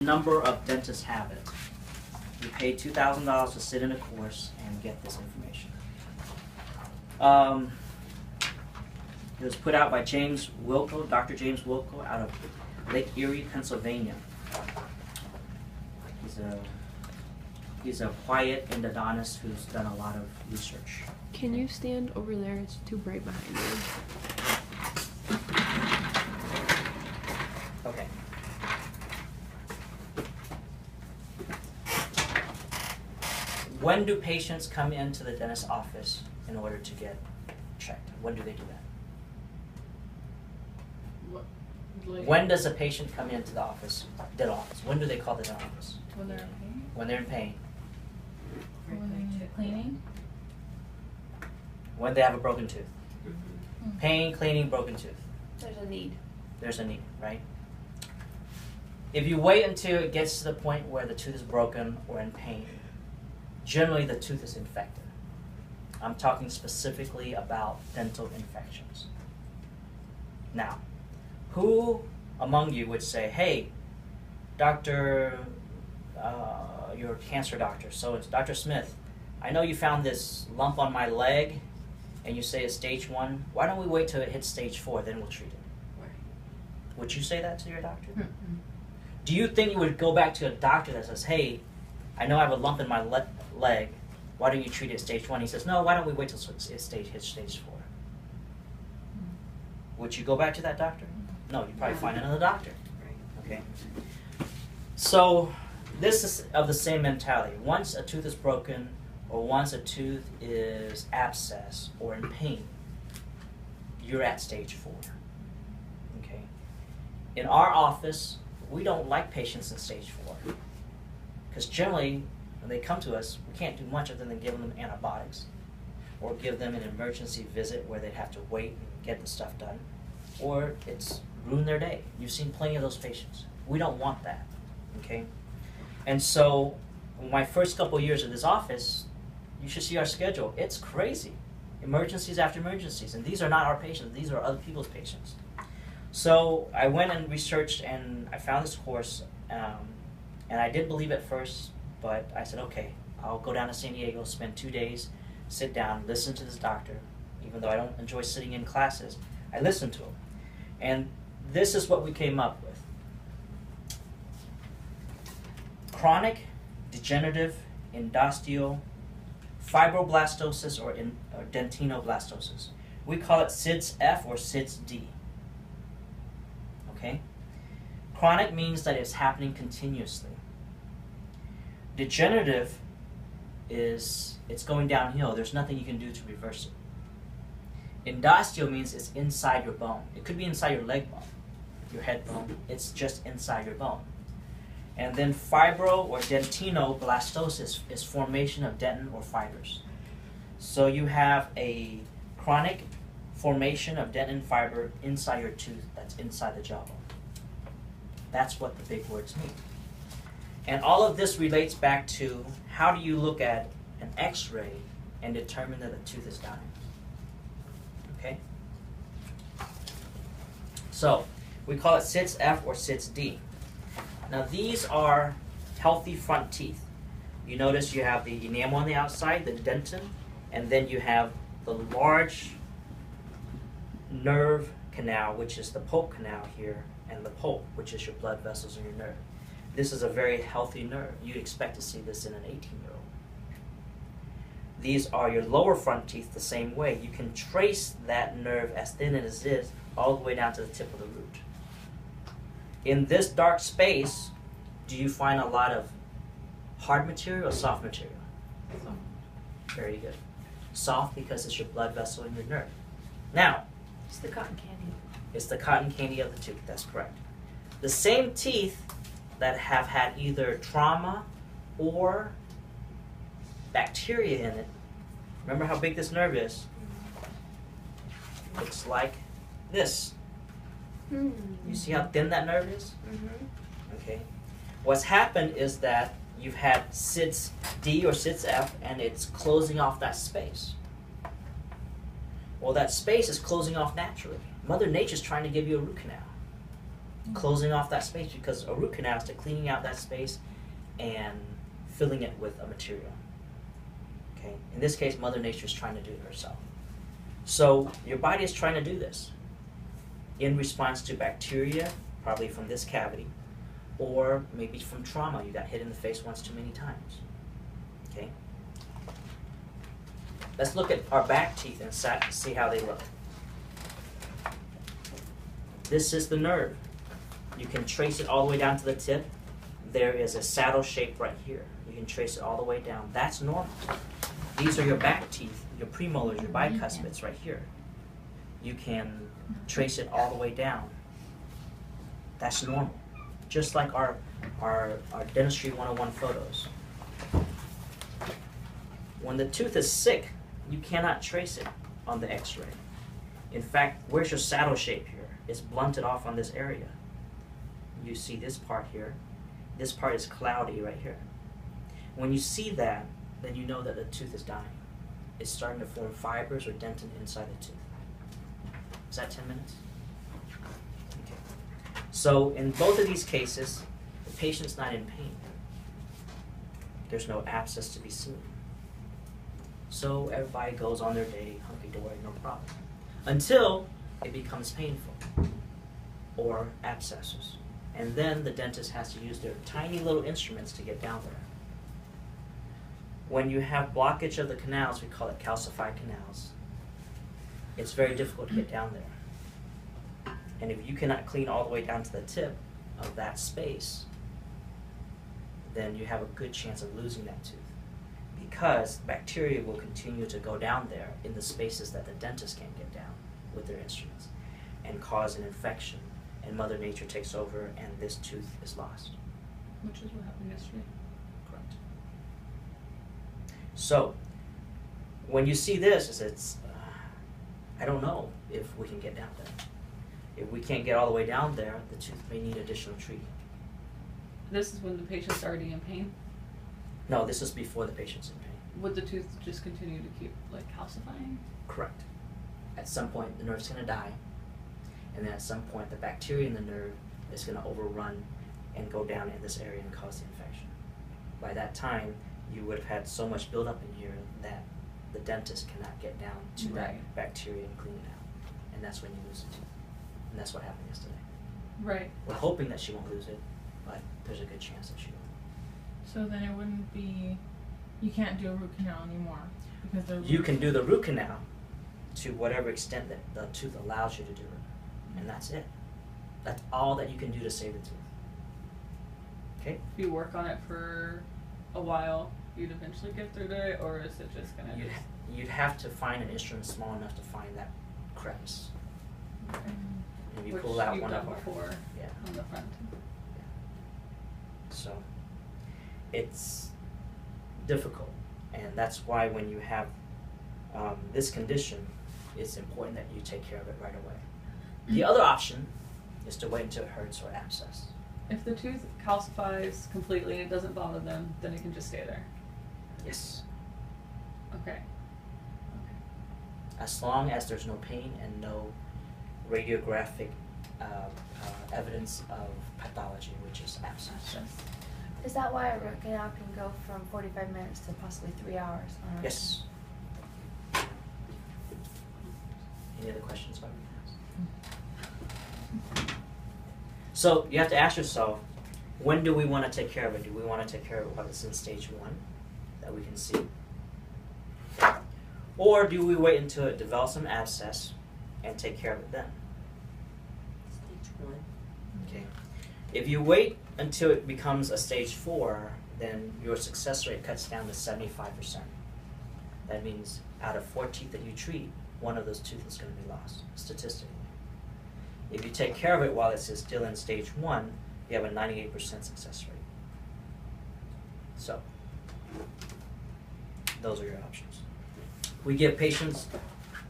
number of dentists have it. You pay $2,000 to sit in a course and get this information. It was put out by James Wilco, Dr. James Wilco, out of Lake Erie, Pennsylvania. He's a quiet endodontist who's done a lot of research. Can you stand over there? It's too bright behind you. Okay. When do patients come into the dentist's office in order to get checked? When do they do that? When does a patient come into the office, dental office? When do they call the dental office? When they're in pain? When they're in pain. When they need a cleaning? When they have a broken tooth. Pain, cleaning, broken tooth. There's a need. There's a need, right? If you wait until it gets to the point where the tooth is broken or in pain, generally the tooth is infected. I'm talking specifically about dental infections. Now, who among you would say, hey, doctor, you're a cancer doctor, so it's Dr. Smith, I know you found this lump on my leg and you say it's stage 1. Why don't we wait till it hits stage 4, then we'll treat it? Right. Would you say that to your doctor? Mm-hmm. Do you think you would go back to a doctor that says, hey, I know I have a lump in my leg, why don't you treat it at stage 1? He says, no, why don't we wait till it hits stage 4? Would you go back to that doctor? No, you'd probably find another doctor. Okay. So this is of the same mentality. Once a tooth is broken or once a tooth is abscessed or in pain, you're at stage 4. Okay. In our office, we don't like patients in stage 4 because generally when they come to us, we can't do much other than give them antibiotics or give them an emergency visit where they'd have to wait and get the stuff done, or it's ruin their day. You've seen plenty of those patients. We don't want that, okay? And so my first couple of years of this office, you should see our schedule. It's crazy. Emergencies after emergencies, and these are not our patients. These are other people's patients. So I went and researched, and I found this course, and I didn't believe at first, but I said, okay, I'll go down to San Diego, spend 2 days, sit down, listen to this doctor. Even though I don't enjoy sitting in classes, I listened to him. And this is what we came up with. Chronic degenerative endosteal fibroblastosis or dentinoblastosis. We call it SIDS-F or SIDS-D. Okay? Chronic means that it's happening continuously. Degenerative is it's going downhill. There's nothing you can do to reverse it. Endosteal means it's inside your bone. It could be inside your leg bone, your head bone. It's just inside your bone. And then fibro or dentinoblastosis is formation of dentin or fibers. So you have a chronic formation of dentin fiber inside your tooth that's inside the jawbone. That's what the big words mean. And all of this relates back to how do you look at an x-ray and determine that the tooth is dying. Okay? So we call it SIDS-F or SIDS-D. Now these are healthy front teeth. You notice you have the enamel on the outside, the dentin, and then you have the large nerve canal, which is the pulp canal here, and the pulp, which is your blood vessels in your nerve. This is a very healthy nerve. You'd expect to see this in an 18-year-old. These are your lower front teeth the same way. You can trace that nerve as thin as it is all the way down to the tip of the root. In this dark space, do you find a lot of hard material or soft material? Soft. Very good. Soft because it's your blood vessel in your nerve. Now, It's the cotton candy. it's the cotton candy of the tooth. That's correct. The same teeth that have had either trauma or bacteria in it. Remember how big this nerve is? Looks like this. You see how thin that nerve is? Okay. What's happened is that you've had SIDS-D or SIDS-F and it's closing off that space. Well, that space is closing off naturally. Mother Nature's trying to give you a root canal. closing off that space, because a root canal is to cleaning out that space and filling it with a material. Okay? In this case, Mother Nature is trying to do it herself. So your body is trying to do this in response to bacteria, probably from this cavity, or maybe from trauma. You got hit in the face once too many times. Okay? Let's look at our back teeth and see how they look. This is the nerve. You can trace it all the way down to the tip. There is a saddle shape right here. You can trace it all the way down. That's normal. These are your back teeth, your premolars, your bicuspids right here. You can trace it all the way down. That's normal. Just like our Dentistry 101 photos. When the tooth is sick, you cannot trace it on the x-ray. In fact, where's your saddle shape here? It's blunted off on this area. You see this part here. This part is cloudy right here. When you see that, then you know that the tooth is dying. It's starting to form fibers or dentin inside the tooth. Is that 10 minutes? Okay. So in both of these cases, the patient's not in pain. There's no abscess to be seen. So everybody goes on their day, hunky-dory, no problem. Until it becomes painful or abscesses. And then the dentist has to use their tiny little instruments to get down there. When you have blockage of the canals, we call it calcified canals. It's very difficult to get down there. And if you cannot clean all the way down to the tip of that space, then you have a good chance of losing that tooth, because bacteria will continue to go down there in the spaces that the dentist can't get down with their instruments and cause an infection, and Mother Nature takes over and this tooth is lost. Which is what happened yesterday. Correct. So, when you see this, it's I don't know if we can get down there. If we can't get all the way down there, the tooth may need additional treatment. This is when the patient's already in pain. No, this is before the patient's in pain. Would the tooth just continue to keep like calcifying? Correct. At some point, the nerve's going to die, and then at some point, the bacteria in the nerve is going to overrun and go down in this area and cause the infection. By that time, you would have had so much buildup in here that the dentist cannot get down to that bacteria and clean it out, and that's when you lose the tooth. And that's what happened yesterday. Right. We're hoping that she won't lose it, but there's a good chance that she will. So then it wouldn't be, you can't do a root canal anymore because the You can do the root canal to whatever extent that the tooth allows you to do it, and that's it. That's all that you can do to save the tooth. Okay? If you work on it for a while, you'd eventually get through it, or is it just gonna? You'd have to find an instrument small enough to find that crevice. Okay. And you Which pull out you've one done of our, before yeah. on the front. So it's difficult, and that's why when you have this condition, it's important that you take care of it right away. The other option is to wait until it hurts or abscess. If the tooth calcifies completely and it doesn't bother them, then it can just stay there. Yes. Okay. As long as there's no pain and no radiographic evidence of pathology, which is abscess. Is that why a root canal can go from 45 minutes to possibly 3 hours? On a Yes. Any other questions about this? So you have to ask yourself, when do we want to take care of it? Do we want to take care of it while it's in stage 1, that we can see? Or do we wait until it develops an abscess and take care of it then? Stage 1. Okay. If you wait until it becomes a stage 4, then your success rate cuts down to 75%. That means out of 4 teeth that you treat, 1 of those teeth is going to be lost, statistically. If you take care of it while it's still in stage 1, you have a 98% success rate. So, those are your options. We give patients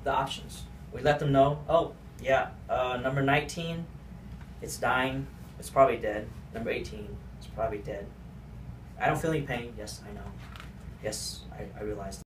the options. We let them know, oh, yeah, number 19, it's dying, it's probably dead. Number 18, it's probably dead. I don't feel any pain. Yes, I know. Yes, I realize that.